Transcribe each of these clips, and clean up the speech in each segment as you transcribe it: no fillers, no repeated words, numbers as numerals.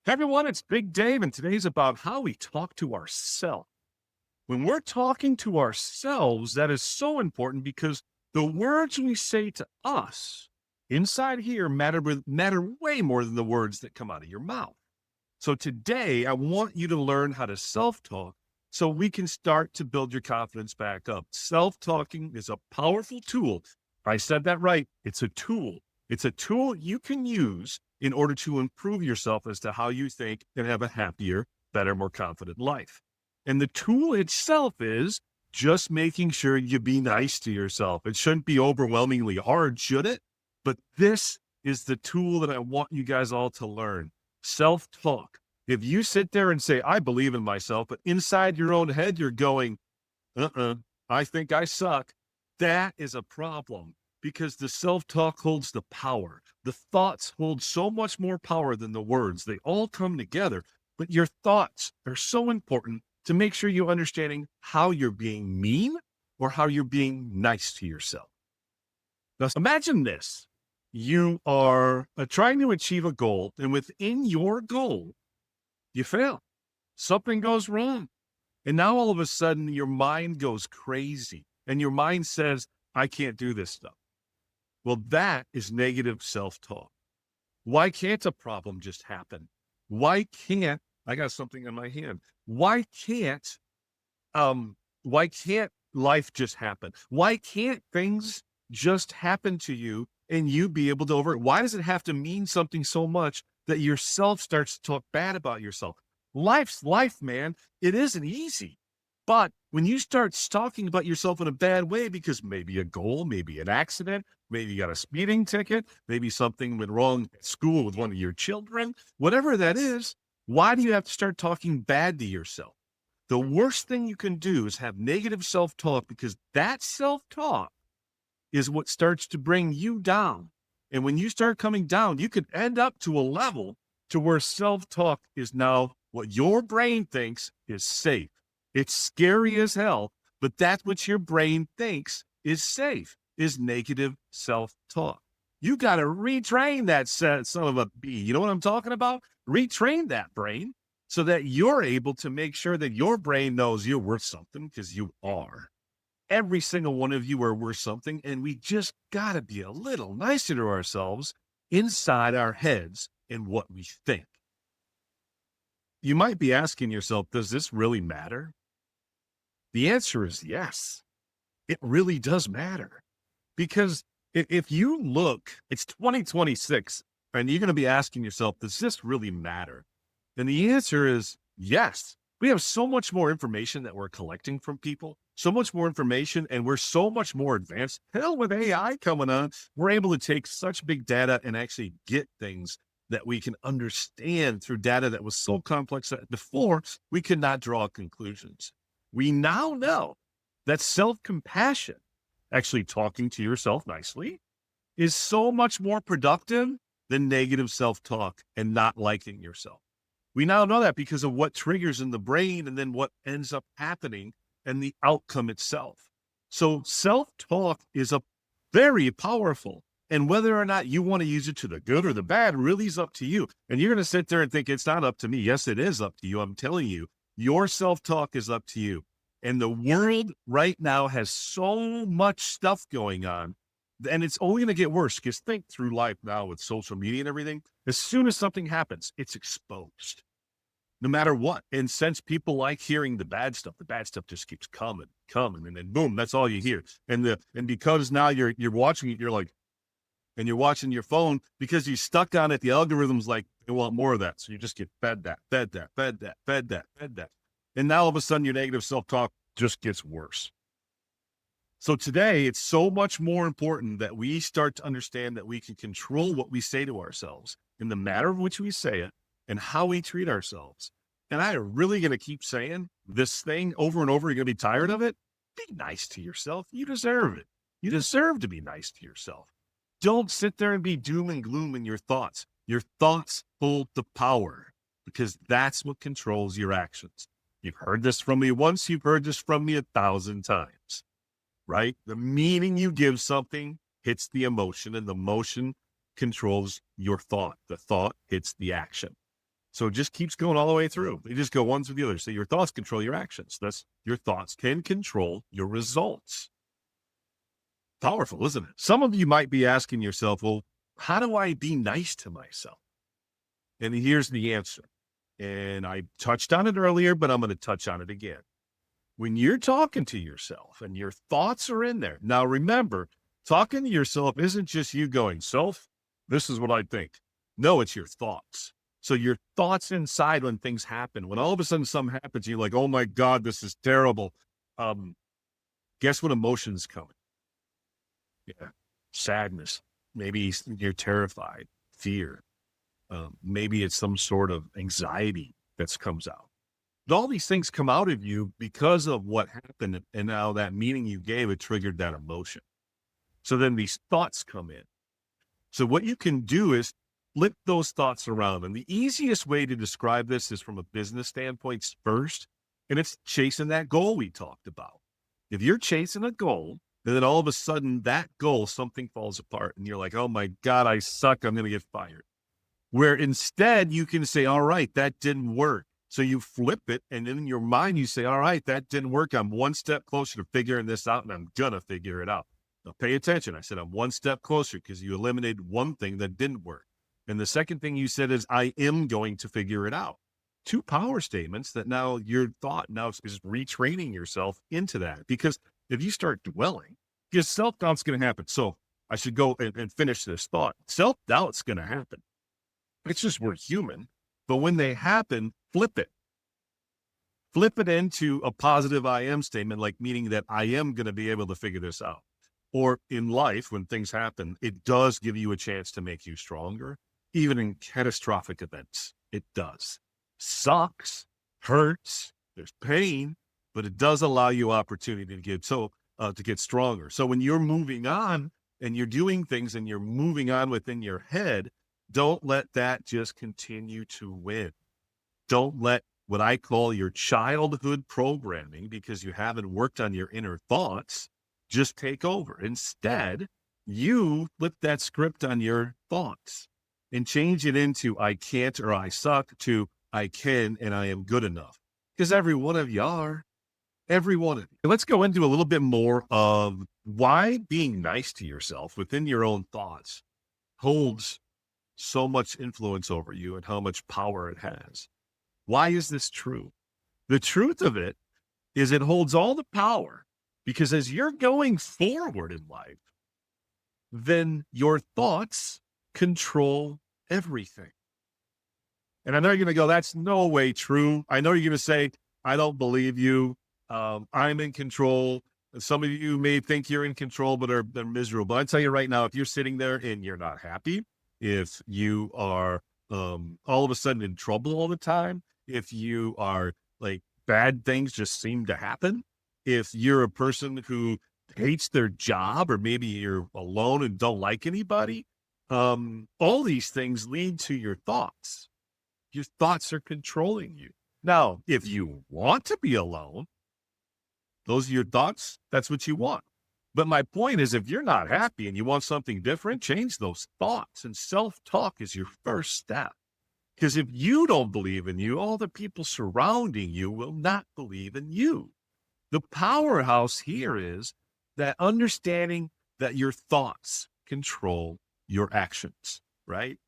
Hey everyone, it's Big Dave, and today's about how we talk to ourselves. When we're talking to ourselves, that is so important because the words we say to us inside here matter way more than the words that come out of your mouth. So today, I want you to learn how to self-talk so we can start to build your confidence back up. Self-talking is a powerful tool. I said that right. It's a tool. It's a tool you can use in order to improve yourself as to how you think and have a happier, better, more confident life. And the tool itself is just making sure you be nice to yourself. It shouldn't be overwhelmingly hard, should it? But this is the tool that I want you guys all to learn. Self-talk. If you sit there and say, I believe in myself, but inside your own head, you're going, I think I suck. That is a problem because the self-talk holds the power. The thoughts hold so much more power than the words. They all come together, but your thoughts are so important to make sure you're understanding how you're being mean or how you're being nice to yourself. Now, imagine this. You are trying to achieve a goal, and within your goal, you fail. Something goes wrong. And now all of a sudden, your mind goes crazy, and your mind says, I can't do this stuff. Well, that is negative self-talk. Why can't a problem just happen? Why can't, I got something in my hand. Why can't life just happen? Why can't things just happen to you and you be able to why does it have to mean something so much that yourself starts to talk bad about yourself? Life's life, man. It isn't easy. But when you start talking about yourself in a bad way, because maybe a goal, maybe an accident, maybe you got a speeding ticket, maybe something went wrong at school with one of your children, whatever that is, why do you have to start talking bad to yourself? The worst thing you can do is have negative self-talk because that self-talk is what starts to bring you down. And when you start coming down, you could end up to a level to where self-talk is now what your brain thinks is safe. It's scary as hell, but that's what your brain thinks is safe, is negative self-talk. You got to retrain that son of a bee. You know what I'm talking about? Retrain that brain so that you're able to make sure that your brain knows you're worth something because you are. Every single one of you are worth something, and we just got to be a little nicer to ourselves inside our heads in what we think. You might be asking yourself, does this really matter? The answer is yes. It really does matter because if you look, it's 2026 and you're going to be asking yourself, does this really matter? And the answer is yes. We have so much more information that we're collecting from people, so much more information, and we're so much more advanced. Hell, with AI coming on, we're able to take such big data and actually get things that we can understand through data that was so complex that before we could not draw conclusions. We now know that self-compassion, actually talking to yourself nicely, is so much more productive than negative self-talk and not liking yourself. We now know that because of what triggers in the brain and then what ends up happening and the outcome itself. So self-talk is a very powerful, and whether or not you want to use it to the good or the bad really is up to you. And you're going to sit there and think it's not up to me. Yes, it is up to you. I'm telling you, your self-talk is up to you. And the world right now has so much stuff going on, and it's only going to get worse because think through life now with social media and everything. As soon as something happens, it's exposed no matter what. And since people like hearing the bad stuff just keeps coming, and then boom, that's all you hear. And because now you're watching it, you're like, and you're watching your phone because you're stuck on it. The algorithm's like, they want more of that. So you just get fed that. And now all of a sudden your negative self-talk just gets worse. So today it's so much more important that we start to understand that we can control what we say to ourselves in the manner of which we say it and how we treat ourselves. And I am really going to keep saying this thing over and over. You're going to be tired of it. Be nice to yourself. You deserve it. You deserve to be nice to yourself. Don't sit there and be doom and gloom in your thoughts. Your thoughts hold the power because that's what controls your actions. You've heard this from me once. You've heard this from me 1,000 times, right? The meaning you give something hits the emotion, and the emotion controls your thought. The thought hits the action. So it just keeps going all the way through. They just go one through the other. So your thoughts control your actions. Thus, your thoughts can control your results. Powerful, isn't it? Some of you might be asking yourself, well, how do I be nice to myself? And here's the answer. And I touched on it earlier, but I'm going to touch on it again. When you're talking to yourself and your thoughts are in there. Now, remember, talking to yourself isn't just you going, self, this is what I think. No, it's your thoughts. So your thoughts inside when things happen, when all of a sudden something happens, you're like, oh my God, this is terrible. Guess what emotions come? Yeah. Sadness. Maybe you're terrified, fear. Maybe it's some sort of anxiety that comes out. But all these things come out of you because of what happened. And now that meaning you gave, it triggered that emotion. So then these thoughts come in. So what you can do is flip those thoughts around. And the easiest way to describe this is from a business standpoint first. And it's chasing that goal we talked about. If you're chasing a goal, and then all of a sudden that goal, something falls apart and you're like, oh my God, I suck. I'm going to get fired. Where instead you can say, all right, that didn't work. So you flip it. And in your mind, you say, all right, that didn't work. I'm one step closer to figuring this out and I'm going to figure it out. Now pay attention. I said, I'm one step closer because you eliminated one thing that didn't work. And the second thing you said is, I am going to figure it out. Two power statements that now your thought now is retraining yourself into that. Because if you start dwelling, because self-doubt's going to happen. So I should go and finish this thought. Self-doubt's going to happen. It's just we're human. But when they happen, flip it. Flip it into a positive I am statement, like meaning that I am going to be able to figure this out. Or in life, when things happen, it does give you a chance to make you stronger. Even in catastrophic events, it does. Sucks, hurts, there's pain, but it does allow you opportunity to get stronger. So when you're moving on and you're doing things and you're moving on within your head, don't let that just continue to win. Don't let what I call your childhood programming, because you haven't worked on your inner thoughts, just take over. Instead, you flip that script on your thoughts and change it into I can't or I suck to I can and I am good enough. Because every one of you are. Every one of you. Let's go into a little bit more of why being nice to yourself within your own thoughts holds so much influence over you and how much power it has. Why is this true? The truth of it is it holds all the power because as you're going forward in life, then your thoughts control everything. And I know you're going to go, that's no way true. I know you're going to say, I don't believe you. I'm in control. Some of you may think you're in control, but they're miserable. I tell you right now, if you're sitting there and you're not happy, if you are all of a sudden in trouble all the time, if you are like bad things just seem to happen, if you're a person who hates their job, or maybe you're alone and don't like anybody, all these things lead to your thoughts. Your thoughts are controlling you. Now, if you want to be alone, those are your thoughts. That's what you want. But my point is, if you're not happy and you want something different, change those thoughts. And self-talk is your first step. Because if you don't believe in you, all the people surrounding you will not believe in you. The powerhouse here is that understanding that your thoughts control your actions, right?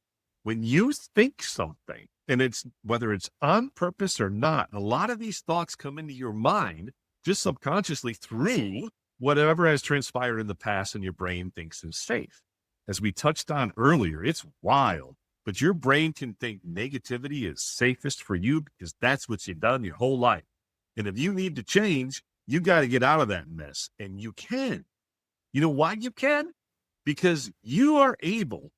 When you think something, and it's whether it's on purpose or not, a lot of these thoughts come into your mind just subconsciously through whatever has transpired in the past and your brain thinks is safe. As we touched on earlier, it's wild, but your brain can think negativity is safest for you because that's what you've done your whole life. And if you need to change, you got to get out of that mess, and you can. You know why you can? Because you are able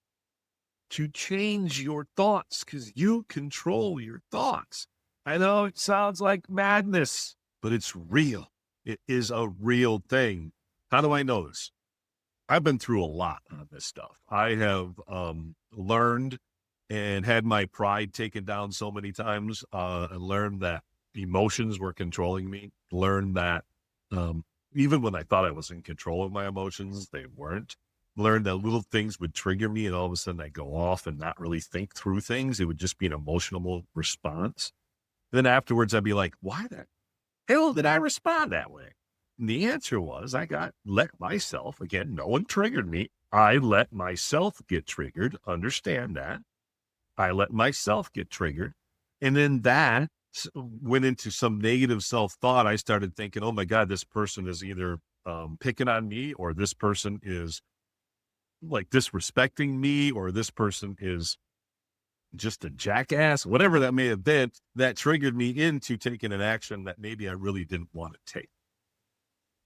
to change your thoughts because you control your thoughts. I know it sounds like madness, but it's real. It is a real thing. How do I know this? I've been through a lot on this stuff. I have learned and had my pride taken down so many times, and learned that emotions were controlling me. Learned that even when I thought I was in control of my emotions, they weren't. learned that little things would trigger me and all of a sudden I go off and not really think through things. It would just be an emotional response. Then afterwards I'd be like, why the hell did I respond that way? And the answer was let myself, again, no one triggered me. I let myself get triggered. Understand that. I let myself get triggered. And then that went into some negative self-thought. I started thinking, oh my God, this person is either picking on me, or this person is like disrespecting me, or this person is just a jackass, whatever that may have been, that triggered me into taking an action that maybe I really didn't want to take.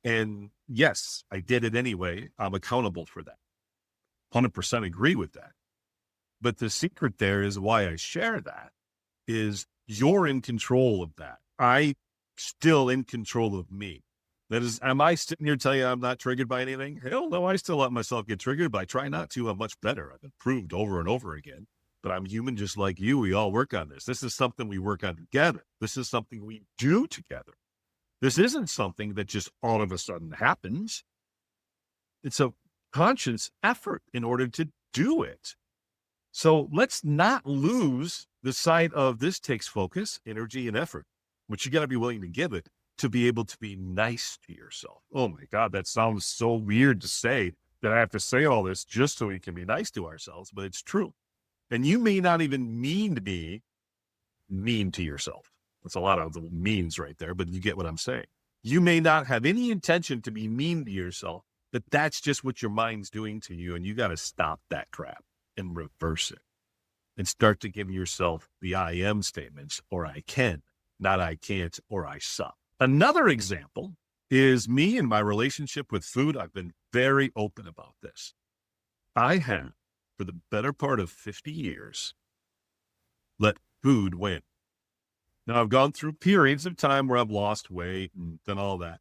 And yes, I did it anyway. I'm accountable for that. 100% agree with that. But the secret there is why I share that is you're in control of that. I still in control of me. That is, am I sitting here telling you I'm not triggered by anything? Hell no, I still let myself get triggered, but I try not to. I'm much better. I've improved over and over again. But I'm human just like you. We all work on this. This is something we work on together. This is something we do together. This isn't something that just all of a sudden happens. It's a conscious effort in order to do it. So let's not lose the sight of this takes focus, energy, and effort, which you got to be willing to give it to be able to be nice to yourself. Oh my God, that sounds so weird to say that I have to say all this just so we can be nice to ourselves, but it's true. And you may not even mean to be mean to yourself. That's a lot of the means right there, but you get what I'm saying. You may not have any intention to be mean to yourself, but that's just what your mind's doing to you. And you got to stop that crap and reverse it and start to give yourself the I am statements, or I can, not I can't, or I suck. Another example is me and my relationship with food. I've been very open about this. I have, for the better part of 50 years, let food win. Now, I've gone through periods of time where I've lost weight and done all that,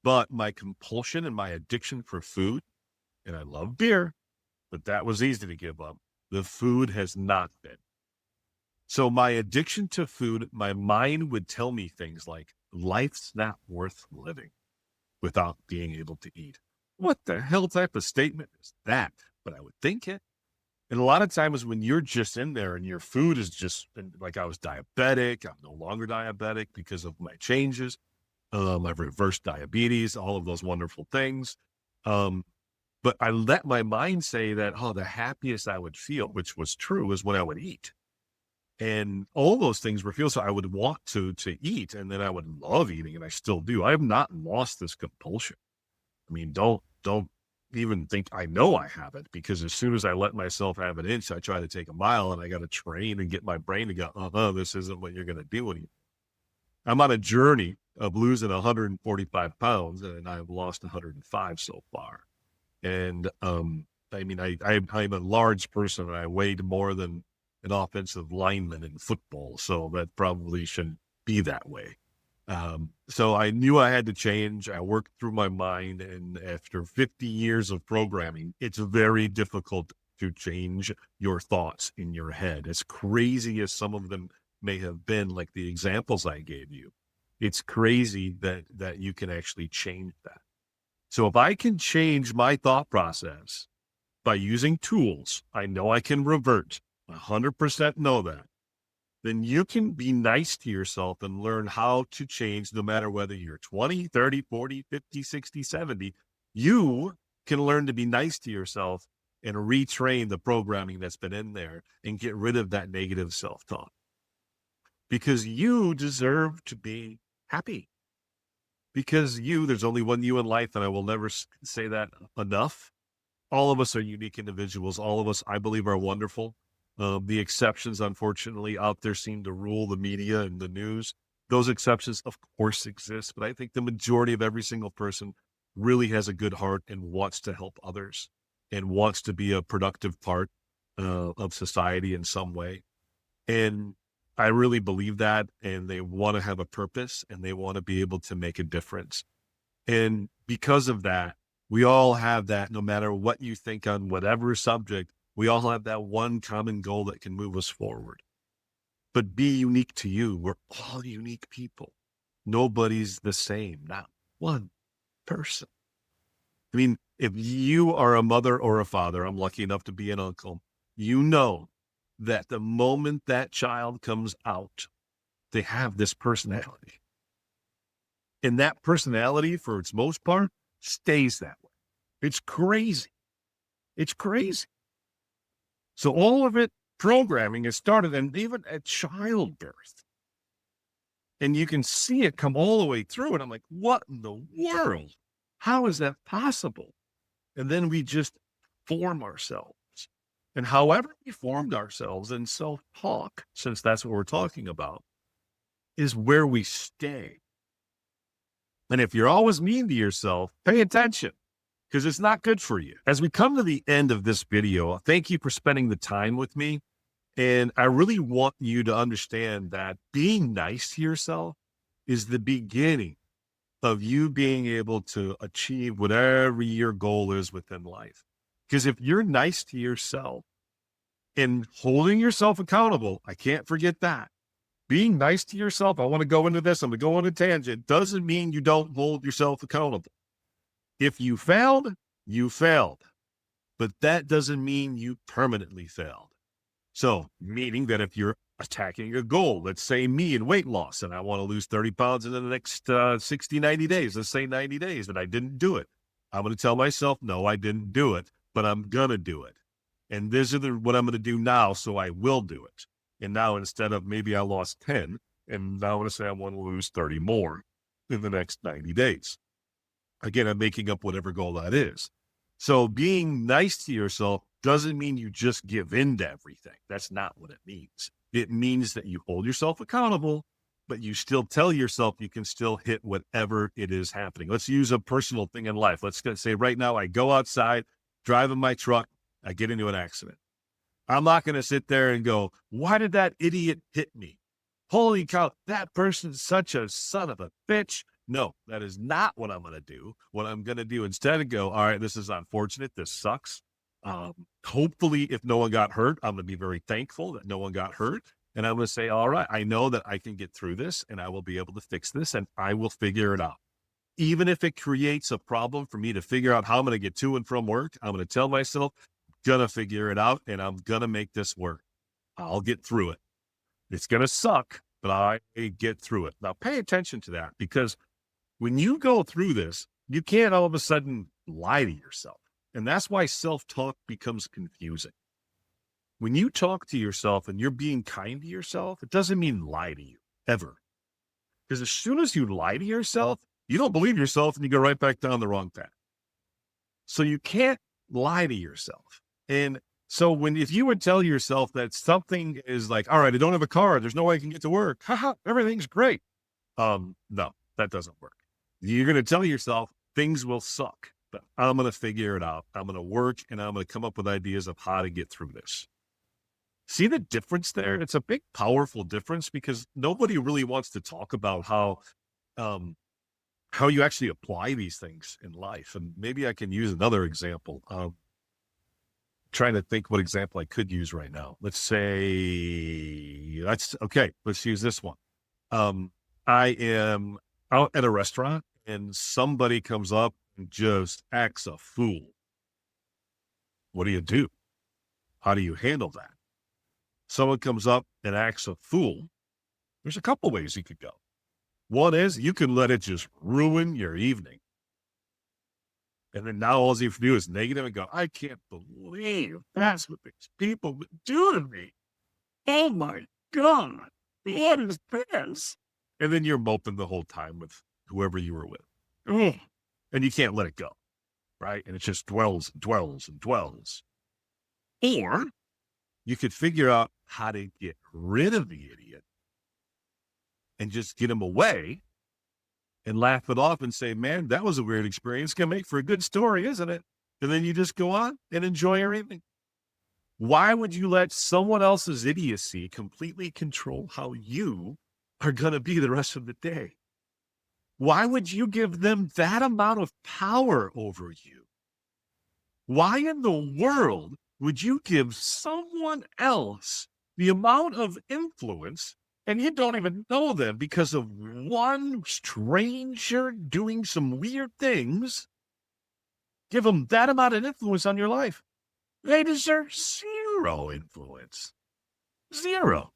but my compulsion and my addiction for food, and I love beer, but that was easy to give up. The food has not been. So my addiction to food, my mind would tell me things like, life's not worth living without being able to eat. What the hell type of statement is that? But I would think it. And a lot of times when you're just in there and your food is just like, I was diabetic. I'm no longer diabetic because of my changes. I've reversed diabetes, all of those wonderful things. But I let my mind say that, oh, the happiest I would feel, which was true, is when I would eat. And all those things were feel. So I would want to eat, and then I would love eating, and I still do. I have not lost this compulsion. I mean, don't even think I know I have it, because as soon as I let myself have an inch, I try to take a mile, and I got to train and get my brain to go, this isn't what you're going to do anymore. I'm on a journey of losing 145 pounds, and I've lost 105 so far. And, I mean, I'm a large person, and I weighed more than an offensive lineman in football. So that probably shouldn't be that way. So I knew I had to change. I worked through my mind, and after 50 years of programming, it's very difficult to change your thoughts in your head. As crazy as some of them may have been, like the examples I gave you, it's crazy that you can actually change that. So if I can change my thought process by using tools, I know I can revert. 100% know that. Then you can be nice to yourself and learn how to change, no matter whether you're 20, 30, 40, 50, 60, 70. You can learn to be nice to yourself and retrain the programming that's been in there and get rid of that negative self-talk. Because you deserve to be happy. Because there's only one you in life, and I will never say that enough. All of us are unique individuals. All of us, I believe, are wonderful. The exceptions, unfortunately, out there seem to rule the media and the news. Those exceptions, of course, exist, but I think the majority of every single person really has a good heart and wants to help others and wants to be a productive part of society in some way. And I really believe that, and they want to have a purpose, and they want to be able to make a difference. And because of that, we all have that. No matter what you think on whatever subject, we all have that one common goal that can move us forward. But be unique to you. We're all unique people. Nobody's the same, not one person. I mean, If you are a mother or a father, I'm lucky enough to be an uncle, you know that the moment that child comes out, they have this personality. And that personality, for its most part, stays that way. It's crazy. It's crazy. So all of it, programming is started, and even at childbirth. And you can see it come all the way through. And I'm like, what in the world? How is that possible? And then we just form ourselves. And however we formed ourselves in self-talk, since that's what we're talking about, is where we stay. And if you're always mean to yourself, pay attention, because it's not good for you. As we come to the end of this video, thank you for spending the time with me. And I really want you to understand that being nice to yourself is the beginning of you being able to achieve whatever your goal is within life. Because if you're nice to yourself and holding yourself accountable, I can't forget that. Being nice to yourself, I want to go into this, I'm going to go on a tangent, doesn't mean you don't hold yourself accountable. If you failed, you failed. But that doesn't mean you permanently failed. So, meaning that if you're attacking a goal, let's say me in weight loss, and I want to lose 30 pounds in the next 60, 90 days, let's say 90 days, and I didn't do it. I'm going to tell myself, no, I didn't do it, but I'm going to do it. And this is what I'm going to do now, so I will do it. And now instead of maybe I lost 10, and now I'm going to say I want to lose 30 more in the next 90 days. Again, I'm making up whatever goal that is. So being nice to yourself doesn't mean you just give in to everything. That's not what it means. It means that you hold yourself accountable, but you still tell yourself you can still hit whatever it is happening. Let's use a personal thing in life. Let's say right now I go outside, driving my truck, I get into an accident. I'm not going to sit there and go, why did that idiot hit me? Holy cow, that person's such a son of a bitch. No, that is not what I'm going to do. What I'm going to do instead of go, all right, this is unfortunate. This sucks. Hopefully, if no one got hurt, I'm going to be very thankful that no one got hurt. And I'm going to say, all right, I know that I can get through this and I will be able to fix this and I will figure it out. Even if it creates a problem for me to figure out how I'm going to get to and from work, I'm going to tell myself, going to figure it out and I'm going to make this work. I'll get through it. It's going to suck, but I get through it. Now, pay attention to that, because when you go through this, you can't all of a sudden lie to yourself. And that's why self-talk becomes confusing. When you talk to yourself and you're being kind to yourself, it doesn't mean lie to you, ever. Because as soon as you lie to yourself, you don't believe yourself and you go right back down the wrong path. So you can't lie to yourself. And so if you would tell yourself that something is like, all right, I don't have a car, there's no way I can get to work, haha, everything's great. No, that doesn't work. You're going to tell yourself things will suck, but I'm going to figure it out. I'm going to work and I'm going to come up with ideas of how to get through this. See the difference there? It's a big, powerful difference, because nobody really wants to talk about how you actually apply these things in life. And maybe I can use another example. Trying to think what example I could use right now. Let's say, let's use this one. I am out at a restaurant and somebody comes up and just acts a fool. What do? How do you handle that? Someone comes up and acts a fool. There's a couple ways you could go. One is you can let it just ruin your evening. And then now all you have to do is negative and go, I can't believe that's what these people would do to me. Oh my God, what is this? And then you're moping the whole time with whoever you were with. Ugh. And you can't let it go, right? And it just dwells and dwells and dwells. Or you could figure out how to get rid of the idiot and just get him away and laugh it off and say, man, that was a weird experience. Going to make for a good story, isn't it? And then you just go on and enjoy your evening. Why would you let someone else's idiocy completely control how you are going to be the rest of the day? Why would you give them that amount of power over you? Why in the world would you give someone else the amount of influence, and you don't even know them, because of one stranger doing some weird things? Give them that amount of influence on your life. They deserve zero influence. Zero.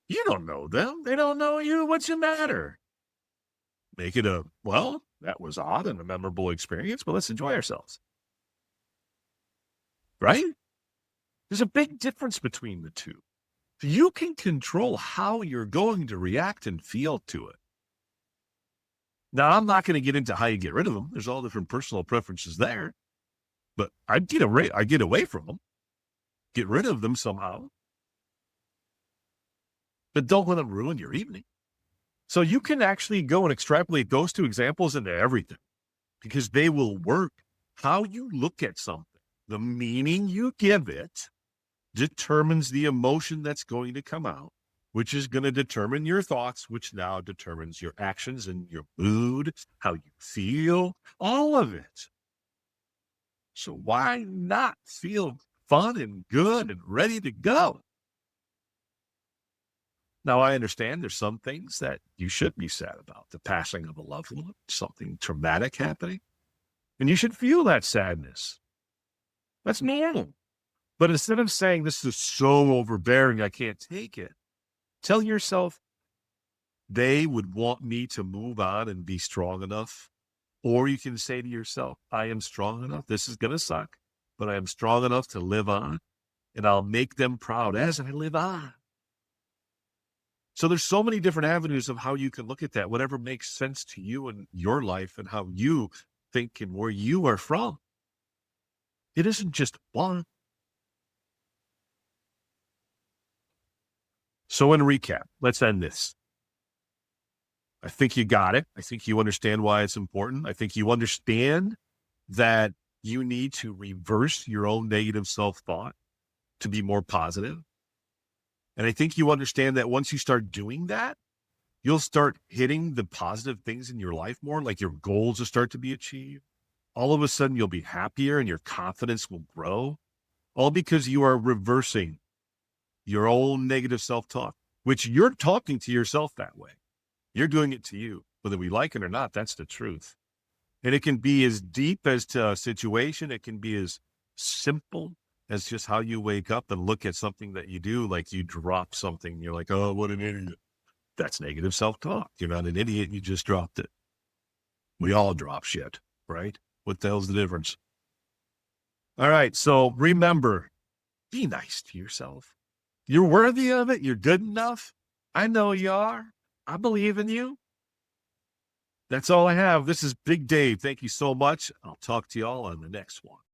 You don't know them. They don't know you. What's the matter? Make it well, that was odd and a memorable experience, but let's enjoy ourselves. Right? There's a big difference between the two. You can control how you're going to react and feel to it. Now, I'm not going to get into how you get rid of them. There's all different personal preferences there. But I get away from them. Get rid of them somehow. But don't let them ruin your evening. So you can actually go and extrapolate those two examples into everything because they will work. How you look at something, the meaning you give it, determines the emotion that's going to come out, which is going to determine your thoughts, which now determines your actions and your mood, how you feel, all of it. So why not feel fun and good and ready to go? Now, I understand there's some things that you should be sad about, the passing of a loved one, something traumatic happening, and you should feel that sadness. That's normal. But instead of saying this is so overbearing, I can't take it, tell yourself they would want me to move on and be strong enough. Or you can say to yourself, I am strong enough. This is going to suck, but I am strong enough to live on, and I'll make them proud as I live on. So there's so many different avenues of how you can look at that, whatever makes sense to you and your life and how you think and where you are from. It isn't just one. So in recap, let's end this. I think you got it. I think you understand why it's important. I think you understand that you need to reverse your own negative self-thought to be more positive. And I think you understand that once you start doing that, you'll start hitting the positive things in your life more, like your goals will start to be achieved. All of a sudden, you'll be happier and your confidence will grow, all because you are reversing your own negative self-talk, which you're talking to yourself that way. You're doing it to you, whether we like it or not. That's the truth. And it can be as deep as to a situation. It can be as simple as just how you wake up and look at something that you do, like you drop something. You're like, oh, what an idiot. That's negative self-talk. You're not an idiot. You just dropped it. We all drop shit, right? What the hell's the difference? All right. So remember, be nice to yourself. You're worthy of it. You're good enough. I know you are. I believe in you. That's all I have. This is Big Dave. Thank you so much. I'll talk to y'all on the next one.